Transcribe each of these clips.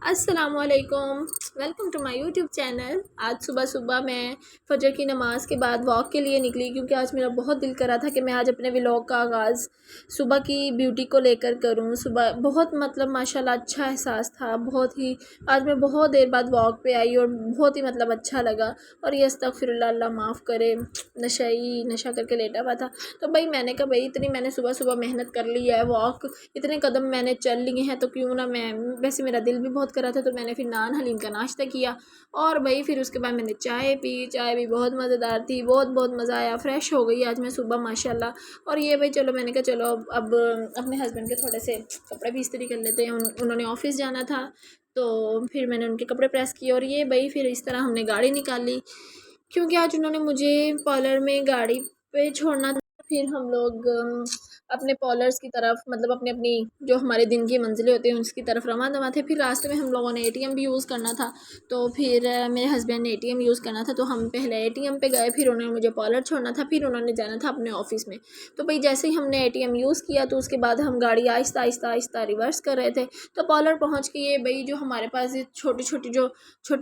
अस्सलामुअलैकुम, welcome to my YouTube channel. आज सुबह सुबह मैं फजर की नमाज़ के बाद वॉक के लिए निकली, क्योंकि आज मेरा बहुत दिल कर रहा था कि मैं आज अपने व्लॉग का आगाज़ सुबह की ब्यूटी को लेकर करूं। सुबह बहुत माशाल्लाह अच्छा एहसास था, बहुत ही। आज मैं बहुत देर बाद वॉक पे आई और बहुत ही अच्छा लगा। और ये अस्तगफिरुल्लाह, अल्लाह माफ़ करे, नशा करके लेटा हुआ था। तो भाई मैंने कहा भाई इतनी मैंने सुबह सुबह मेहनत कर ली है, वॉक इतने कदम मैंने चल लिए हैं, तो क्यों ना मैं, वैसे मेरा दिल भी बहुत कर रहा था, तो मैंने फिर नान हलीम का नाश्ता किया। और भाई फिर उसके बाद मैंने चाय पी। चाय भी बहुत मज़ेदार थी, बहुत बहुत मज़ा आया। फ्रेश हो गई आज मैं सुबह माशाल्लाह। और ये भाई चलो, मैंने कहा चलो अब अपने हस्बैंड के थोड़े से कपड़े भी इस्त्री कर लेते हैं। उन्होंने ऑफिस जाना था, तो फिर मैंने उनके कपड़े प्रेस किए। और ये भाई फिर इस तरह हमने गाड़ी निकाली, क्योंकि आज उन्होंने मुझे पार्लर में गाड़ी पे छोड़ना था। फिर हम लोग अपने पॉलर्स की तरफ, अपनी अपनी जो हमारे दिन की मंजिलें होती हैं उसकी तरफ रवाना दवा थे। फिर रास्ते में हम लोगों ने एटीएम भी यूज़ करना था, तो फिर मेरे हस्बैंड ने एटीएम यूज़ करना था, तो हम पहले एटीएम पे गए। फिर उन्होंने मुझे पॉलर छोड़ना था, फिर उन्होंने जाना था अपने ऑफिस में। तो भाई जैसे ही हमने एटीएम यूज़ किया, तो उसके बाद हम गाड़ी आहिस्ता आहिस्ता आहिस्ता रिवर्स कर रहे थे। तो पॉलर पहुँच के ये भाई जो हमारे पास ये छोटे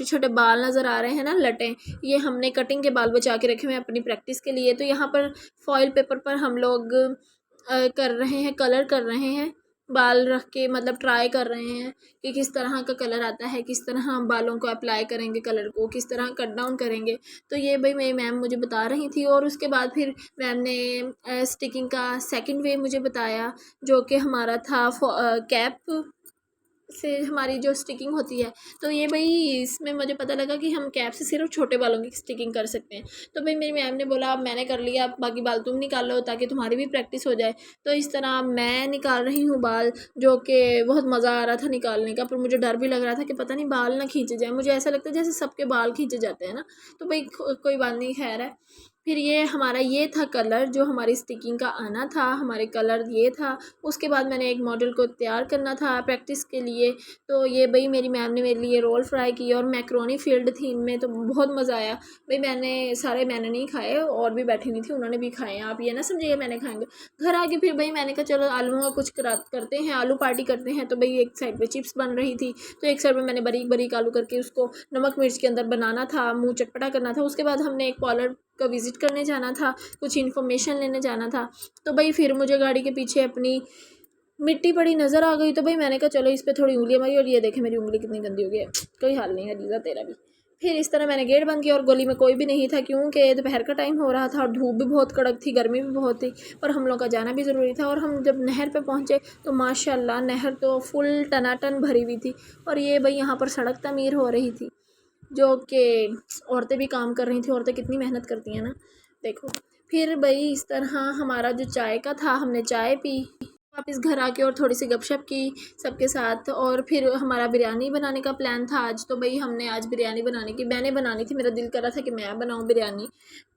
छोटे बाल नज़र आ रहे हैं ना, लटें, ये हमने कटिंग के बाल बचा के रखे हुए हैं अपनी प्रैक्टिस के लिए। तो यहाँ पर फॉइल पेपर पर हम लोग कर रहे हैं, कलर कर रहे हैं, बाल रख के ट्राई कर रहे हैं कि किस तरह का कलर आता है, किस तरह हम बालों को अप्लाई करेंगे, कलर को किस तरह कट डाउन करेंगे। तो ये भाई मेरी मैम मुझे बता रही थी। और उसके बाद फिर मैम ने स्टिकिंग का सेकंड वे मुझे बताया, जो कि हमारा था कैप से हमारी जो स्टिकिंग होती है। तो ये भाई इसमें मुझे पता लगा कि हम कैप से सिर्फ छोटे बालों की स्टिकिंग कर सकते हैं। तो भाई मेरी मैम ने बोला अब मैंने कर लिया, अब बाकी बाल तुम निकाल लो ताकि तुम्हारी भी प्रैक्टिस हो जाए। तो इस तरह मैं निकाल रही हूँ बाल, जो कि बहुत मज़ा आ रहा था निकालने का, पर मुझे डर भी लग रहा था कि पता नहीं बाल ना खींचे जाए। मुझे ऐसा लगता है जैसे सबके बाल खींचे जाते हैं ना। तो भाई कोई बात नहीं, खैर है। फिर ये हमारा ये था कलर, जो हमारी स्टिकिंग का आना था, हमारे कलर ये था। उसके बाद मैंने एक मॉडल को तैयार करना था प्रैक्टिस के लिए। तो ये भाई मेरी मैम ने मेरे लिए रोल फ्राई किए और मैक्रोनी फील्ड थी इनमें, तो बहुत मज़ा आया। भाई मैंने नहीं खाए, और भी बैठी हुई थी, उन्होंने भी खाए हैं। आप ये ना समझिए मैंने खाएंगे। घर आके फिर भाई मैंने कहा चलो आलूओं का कुछ करते हैं, आलू पार्टी करते हैं। तो भाई एक साइड पे चिप्स बन रही थी, तो एक साइड पे मैंने बारीक बारीक आलू करके उसको नमक मिर्च के अंदर बनाना था, मुँह चटपटा करना था। उसके बाद हमने एक पार्लर का विज़िट करने जाना था, कुछ इन्फॉर्मेशन लेने जाना था। तो भाई फिर मुझे गाड़ी के पीछे अपनी मिट्टी पड़ी नज़र आ गई। तो भाई मैंने कहा चलो इस पर थोड़ी उंगलियाँ मारी, और ये देखे मेरी उंगली कितनी गंदी हो गई है। कोई हाल नहीं है लीजा, तेरा भी। फिर इस तरह मैंने गेट बंद किया, और गली में कोई भी नहीं था, क्योंकि दोपहर का टाइम हो रहा था और धूप भी बहुत कड़क थी, गर्मी भी बहुत थी, और हम लोग का जाना भी ज़रूरी था। और हम जब नहर पे पहुँचे तो माशाल्लाह नहर तो फुल टनाटन भरी हुई थी। और ये भाई यहाँ पर सड़क तमीर हो रही थी, जो कि औरतें भी काम कर रही थी। औरतें कितनी मेहनत करती हैं ना, देखो। फिर भाई इस तरह हमारा जो चाय का था, हमने चाय पी, वापस घर आके और थोड़ी सी गपशप की सबके साथ। और फिर हमारा बिरयानी बनाने का प्लान था आज। तो भाई हमने आज बिरयानी मैंने बनानी थी, मेरा दिल कर रहा था कि मैं बनाऊं बिरयानी,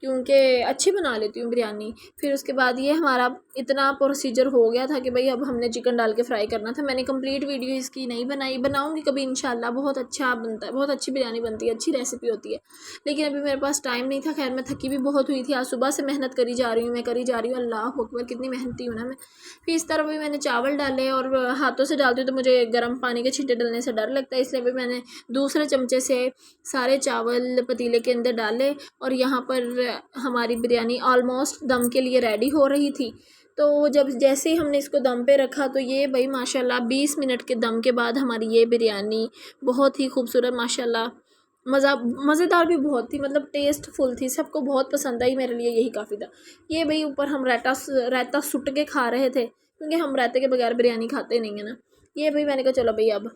क्योंकि अच्छी बना लेती हूँ बिरयानी। फिर उसके बाद ये हमारा इतना प्रोसीजर हो गया था कि भाई अब हमने चिकन डाल के फ्राई करना था। मैंने कंप्लीट वीडियो इसकी नहीं बनाई, बनाऊंगी कभी इंशाल्लाह। बहुत अच्छा बनता है, बहुत अच्छी बिरयानी बनती है, अच्छी रेसिपी होती है, लेकिन अभी मेरे पास टाइम नहीं था। खैर मैं थकी भी बहुत हुई थी, आज सुबह से मेहनत करी जा रही हूँ, मैं करी जा रही हूँ। अल्लाह अकबर, कितनी मेहनती हूँ ना मैं। फिर इस तरह भी मैंने चावल डाले, और हाथों से डालती हूँ तो मुझे गर्म पानी के छींटे डलने से डर लगता है, इसलिए भी मैंने दूसरे चमचे से सारे चावल पतीले के अंदर डाले। और यहाँ पर हमारी बिरयानी ऑलमोस्ट दम के लिए रेडी हो रही थी। तो जब जैसे ही हमने इसको दम पे रखा, तो ये भाई माशाल्लाह 20 मिनट के दम के बाद हमारी ये बिरयानी बहुत ही खूबसूरत माशाल्लाह मज़ेदार भी बहुत थी, टेस्टफुल थी, सबको बहुत पसंद आई, मेरे लिए यही काफ़ी था। ये भाई ऊपर हम रायता सुट के खा रहे थे, क्योंकि हम रायते के बगैर बिरयानी खाते नहीं है ना। ये भाई मैंने कहा चलो भाई अब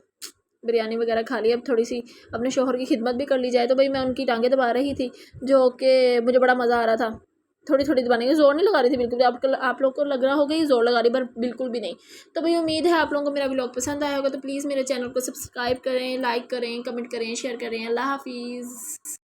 बिरयानी वगैरह खा ली, अब थोड़ी सी अपने शोहर की खिदमत भी कर ली जाए। तो भाई मैं उनकी टांगें दबा रही थी, जो कि मुझे बड़ा मज़ा आ रहा था। थोड़ी थोड़ी दबाने की, जोर नहीं लगा रही थी बिल्कुल भी। आप लोग को लग रहा होगा ये जोर लगा रही, पर बिल्कुल भी नहीं। तो भाई उम्मीद है आप लोगों को मेरा व्लॉग पसंद आया होगा। तो प्लीज़ मेरे चैनल को सब्सक्राइब करें, लाइक करें, कमेंट करें, शेयर करें। अल्लाह हाफिज़।